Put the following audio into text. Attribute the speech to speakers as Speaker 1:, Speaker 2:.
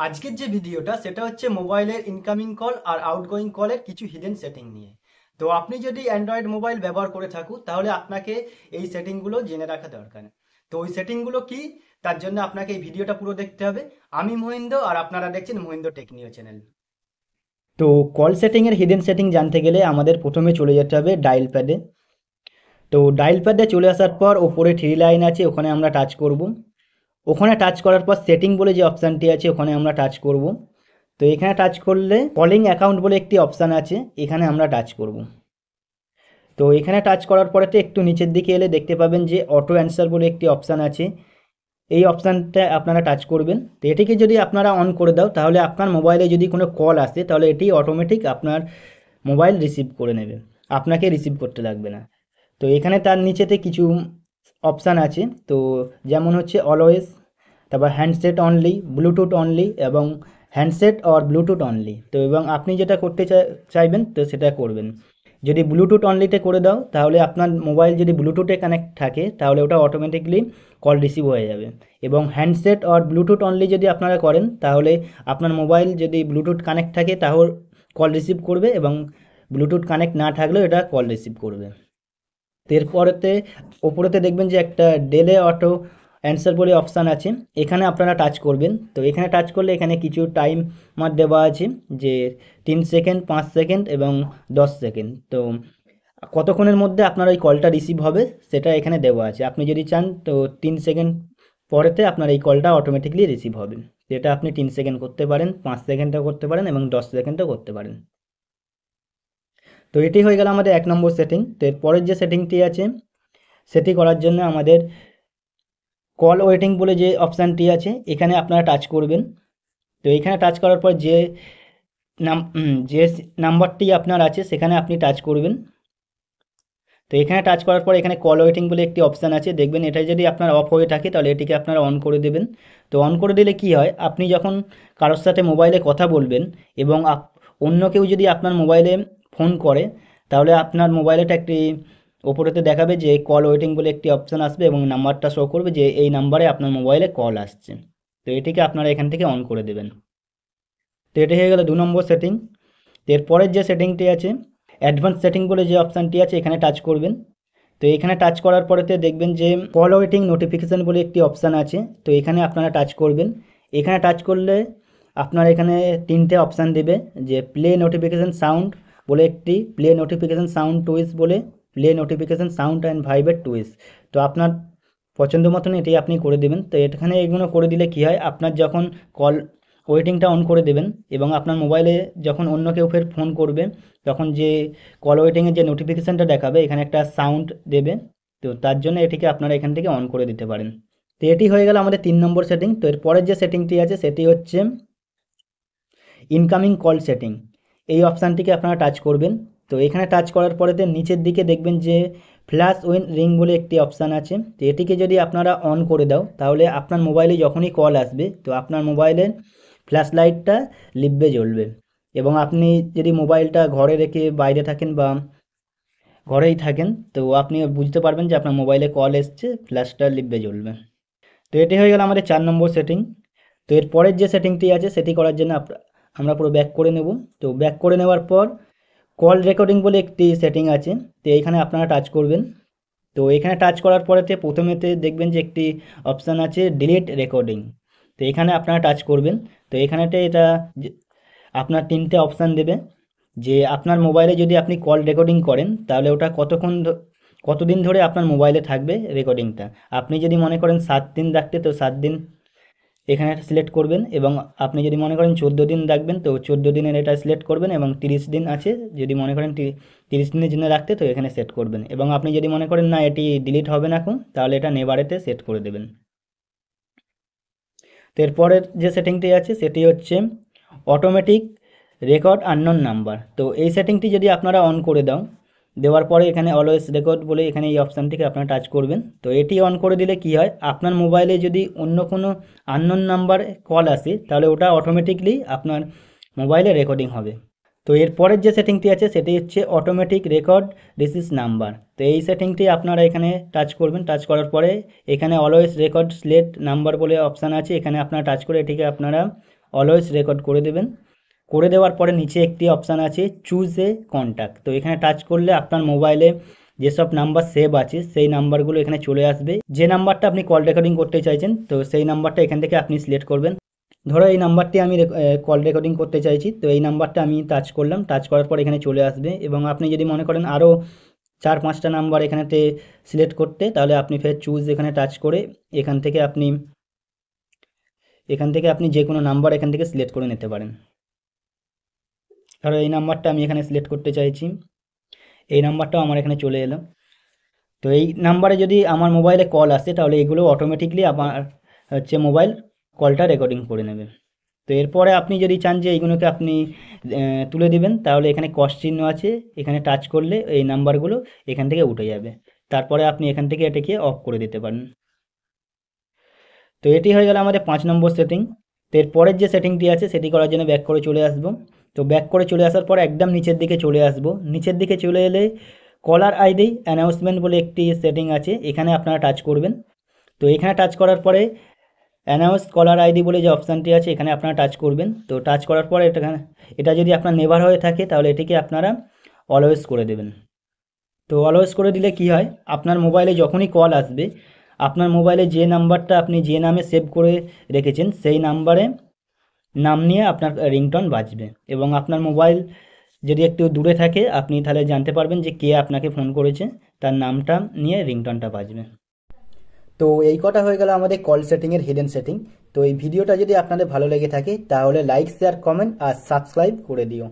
Speaker 1: আজকের যে ভিডিওটা সেটা হচ্ছে মোবাইলের ইনকামিং কল আর আউটগোয়িং কলের কিছু হিডেন সেটিং নিয়ে। তো আপনি যদি অ্যান্ড্রয়েড মোবাইল ব্যবহার করে থাকুন তাহলে আপনাকে এই সেটিংগুলো জেনে রাখা দরকার। তো ওই সেটিংগুলো কি, তার জন্য আপনাকে এই ভিডিওটা পুরো দেখতে হবে। আমি মহিন্দ্র আর আপনারা দেখছেন মহিন্দ্র টেকনিও চ্যানেল। তো কল সেটিংয়ের হিডেন সেটিং জানতে গেলে আমাদের প্রথমে চলে যেতে হবে ডায়াল প্যাডে। তো ডায়াল প্যাডে চলে আসার পর ওপরে থ্রি লাইন আছে, ওখানে আমরা টাচ করব। ওখানে টাচ করার পর সেটিং বলে যে অপশানটি আছে ওখানে আমরা টাচ করব। তো এখানে টাচ করলে কলিং অ্যাকাউন্ট বলে একটি অপশান আছে, এখানে আমরা টাচ করব। তো এখানে টাচ করার পরেতে একটু নিচের দিকে এলে দেখতে পাবেন যে অটো অ্যান্সার বলে একটি অপশান আছে, এই অপশানটা আপনারা টাচ করবেন। তো এটিকে যদি আপনারা অন করে দাও তাহলে আপনার মোবাইলে যদি কোনো কল আসে তাহলে এটি অটোমেটিক আপনার মোবাইল রিসিভ করে নেবে, আপনাকে রিসিভ করতে লাগবে না। তো এখানে তার নিচেতে কিছু অপশান আছে, তো যেমন হচ্ছে অলওয়েজ, তারপর হ্যান্ডসেট অনলি, ব্লুটুথ অনলি এবং হ্যান্ডসেট অর ব্লুটুথ অনলি। তো এবং আপনি যেটা করতে চাইবেন তো সেটা করবেন। যদি ব্লুটুথ অনলিতে করে দাও তাহলে আপনার মোবাইল যদি ব্লুটুথে কানেক্ট থাকে তাহলে ওটা অটোমেটিকলি কল রিসিভ হয়ে যাবে। এবং হ্যান্ডসেট অর ব্লুটুথ অনলি যদি আপনারা করেন তাহলে আপনার মোবাইল যদি ব্লুটুথ কানেক্ট থাকে তাহলে কল রিসিভ করবে, এবং ব্লুটুথ কানেক্ট না থাকলেও এটা কল রিসিভ করবে। এরপরেতে ওপরেতে দেখবেন যে একটা ডেলে অটো অ্যান্সার বলে অপশান আছে, এখানে আপনারা টাচ করবেন। তো এখানে টাচ করলে এখানে কিছু টাইমার দেওয়া আছে, যে 3 সেকেন্ড, 5 সেকেন্ড এবং 10 সেকেন্ড। তো কতক্ষণের মধ্যে আপনার ওই কলটা রিসিভ হবে সেটা এখানে দেওয়া আছে। আপনি যদি চান তো 3 সেকেন্ড পরেতে আপনার এই কলটা অটোমেটিকলি রিসিভ হবে। যেটা আপনি 3 সেকেন্ড করতে পারেন, 5 সেকেন্ডও করতে পারেন এবং 10 সেকেন্ডও করতে পারেন। তো এটি হয়ে গেল আমাদের 1 নম্বর সেটিং। তো এরপরের যে সেটিংটি আছে সেটি করার জন্য আমাদের কল ওয়েটিং বলে যে অপশানটি আছে এখানে আপনারা টাচ করবেন। তো এখানে টাচ করার পর যে নাম্বারটি আপনার আছে সেখানে আপনি টাচ করবেন। তো এখানে টাচ করার পর এখানে কল ওয়েটিং বলে একটি অপশান আছে, দেখবেন এটা যদি আপনার অফ হয়ে থাকে তাহলে এটিকে আপনারা অন করে দেবেন। তো অন করে দিলে কি হয়, আপনি যখন কারোর সাথে মোবাইলে কথা বলবেন এবং অন্য কেউ যদি আপনার মোবাইলে ফোন করে তাহলে আপনার মোবাইলেটা একটি ওপরেতে দেখাবে যে কল ওয়েটিং বলে একটি অপশান আসবে এবং নাম্বারটা শো করবে যে এই নাম্বারে আপনার মোবাইলে কল আসছে। তো এটিকে আপনারা এখান থেকে অন করে দেবেন। তো এটি হয়ে গেল 2 নম্বর সেটিং। এরপরের যে সেটিংটি আছে অ্যাডভান্স সেটিং বলে যে অপশানটি আছে এখানে টাচ করবেন। তো এখানে টাচ করার পরেতে দেখবেন যে কল ওয়েটিং নোটিফিকেশান বলে একটি অপশান আছে, তো এখানে আপনারা টাচ করবেন। এখানে টাচ করলে আপনার এখানে 3টে অপশান দেবে, যে প্লে নোটিফিকেশান সাউন্ড বলে একটি, প্লে নোটিফিকেশান সাউন্ড টুইস বলে, play notification sound and vibrate twice. তো আপনার পছন্দ মতন এটি আপনি করে দেবেন। তো এখানে এগুলো করে দিলে কি হয়, আপনার যখন কল ওয়েটিংটা অন করে দেবেন এবং আপনার মোবাইলে যখন অন্য কেউ ফের ফোন করবে তখন যে কল ওয়েটিংয়ের যে নোটিফিকেশানটা দেখাবে এখানে একটা সাউন্ড দেবে। তো তার জন্য এটিকে আপনারা এখান থেকে অন করে দিতে পারেন। তো এটি হয়ে গেল আমাদের 3 নম্বর সেটিং। তো এর পরের যে সেটিংটি আছে সেটি হচ্ছে ইনকামিং কল সেটিং, এই অপশানটিকে আপনারা টাচ করবেন। তো এখানে টাচ করার পরেতে নিচের দিকে দেখবেন যে ফ্ল্যাশ উইন রিং বলে একটি অপশান আছে, তো এটিকে যদি আপনারা অন করে দাও তাহলে আপনার মোবাইলে যখনই কল আসবে তো আপনার মোবাইলের ফ্ল্যাশ লাইটটা লিভবে জ্বলবে। এবং আপনি যদি মোবাইলটা ঘরে রেখে বাইরে থাকেন বা ঘরেই থাকেন তো আপনি বুঝতে পারবেন যে আপনার মোবাইলে কল এসছে, ফ্ল্যাশটা লিভবে জ্বলবে। তো এটি হয়ে গেল আমাদের 4 নম্বর সেটিং। তো এর পরের যে সেটিংটি আছে সেটি করার জন্য আমরা পুরো ব্যাক করে নেব। তো ব্যাক করে নেওয়ার পর কল রেকর্ডিং বলে একটি সেটিং আছে, তো এইখানে আপনারা টাচ করবেন। তো এখানে টাচ করার পরেতে প্রথমেতে দেখবেন যে একটি অপশান আছে ডিলিট রেকর্ডিং, তো এখানে আপনারা টাচ করবেন। তো এখানেতে এটা আপনার 3টে অপশান দেবে, যে আপনার মোবাইলে যদি আপনি কল রেকর্ডিং করেন তাহলে ওটা কতদিন ধরে আপনার মোবাইলে থাকবে রেকর্ডিংটা। আপনি যদি মনে করেন 7 দিন রাখতে তো 7 দিন এখানে সিলেক্ট করবেন, এবং আপনি যদি মনে করেন 14 দিন রাখবেন তো 14 দিনের এটা সিলেক্ট করবেন, এবং 30 দিন আছে যদি মনে করেন 30 দিনের জন্য রাখতে তো এখানে সেট করবেন, এবং আপনি যদি মনে করেন না এটি ডিলিট হবে না এখন তাহলে এটা নেভারেতে সেট করে দেবেন। তো এরপরের যে সেটিংটি আছে সেটি হচ্ছে অটোমেটিক রেকর্ড আননোন নাম্বার। তো এই সেটিংটি যদি আপনারা অন করে দেওয়ার পরে এখানে অলওয়েজ রেকর্ড বলে এখানে এই অপশানটিকে আপনারা টাচ করবেন। তো এটি অন করে দিলে কি হয়, আপনার মোবাইলে যদি অন্য কোনো আননোন নাম্বার কল আসে তাহলে ওটা অটোমেটিকলি আপনার মোবাইলে রেকর্ডিং হবে। তো এরপরের যে সেটিংটি আছে সেটি হচ্ছে অটোমেটিক রেকর্ড রিসিভ নাম্বার। তো এই সেটিংটি আপনারা এখানে টাচ করবেন। টাচ করার পরে এখানে অলওয়েজ রেকর্ড সিলেক্ট নাম্বার বলে অপশান আছে, এখানে আপনারা টাচ করে এটিকে আপনারা
Speaker 2: অলওয়েজ রেকর্ড করে দেবেন। করে দেওয়ার পরে নিচে একটি অপশান আছে চুজ এ কন্ট্যাক্ট, তো এখানে টাচ করলে আপনার মোবাইলে যেসব নাম্বার সেভ আছে সেই নাম্বারগুলো এখানে চলে আসবে। যে নাম্বারটা আপনি কল রেকর্ডিং করতে চাইছেন তো সেই নাম্বারটা এখান থেকে আপনি সিলেক্ট করবেন। ধরো এই নাম্বারটি আমি কল রেকর্ডিং করতে চাইছি, তো এই নাম্বারটা আমি টাচ করলাম, টাচ করার পর এখানে চলে আসবে। এবং আপনি যদি মনে করেন আরও 4-5টা নাম্বার এখানেতে সিলেক্ট করতে, তাহলে আপনি ফের চুজ এখানে টাচ করে এখান থেকে আপনি যে কোনো নাম্বার এখান থেকে সিলেক্ট করে নিতে পারেন। ধরো এই নাম্বারটা আমি এখানে সিলেক্ট করতে চাইছি, এই নাম্বারটাও আমার এখানে চলে এলো। তো এই নাম্বারে যদি আমার মোবাইলে কল আসে তাহলে এগুলো অটোমেটিকলি আমার মোবাইল কলটা রেকর্ডিং করে নেবে। তো এরপরে আপনি যদি চান যে এইগুলোকে আপনি তুলে দিবেন, তাহলে এখানে ক্রস চিহ্ন আছে, এখানে টাচ করলে এই নাম্বারগুলো এখান থেকে উঠে যাবে। তারপরে আপনি এখান থেকে এটাকে অফ করে দিতে পারেন। তো এটি হয়ে গেল আমাদের 5 নম্বর সেটিং। তো এরপরের যে সেটিংটি আছে সেটি করার জন্য ব্যাক করে চলে আসব। তো ব্যাক করে চলে আসার পর একদম নিচের দিকে চলে আসব। নিচের দিকে চলে এলে কলার আইডি অ্যানাউন্সমেন্ট বলে একটি সেটিং আছে, এখানে আপনারা টাচ করবেন। তো এখানে টাচ করার পরে অ্যানাউন্স কলার আইডি বলে যে অপশানটি আছে এখানে আপনারা টাচ করবেন। তো টাচ করার পরে এটা যদি আপনার নেভার হয়ে থাকে তাহলে এটিকে আপনারা অলওয়েজ করে দেবেন। তো অলওয়েজ করে দিলে কি হয়, আপনার মোবাইলে যখনই কল আসবে আপনার মোবাইলে যে নাম্বারটা আপনি যে নামে সেভ করে রেখেছেন সেই নাম্বারে নাম নিয়ে আপনার রিংটোন বাজবে। এবং আপনার মোবাইল যদি একটু দূরে থাকে আপনি তাহলে জানতে পারবেন যে কে আপনাকে ফোন করেছে, তার নামটা নিয়ে রিংটোনটা বাজবে। তো এই কটা হয়ে গেল আমাদের কল সেটিংয়ের হিডেন সেটিং। তো এই ভিডিওটা যদি আপনাদের ভালো লেগে থাকে তাহলে লাইক, শেয়ার, কমেন্ট আর সাবস্ক্রাইব করে দিও।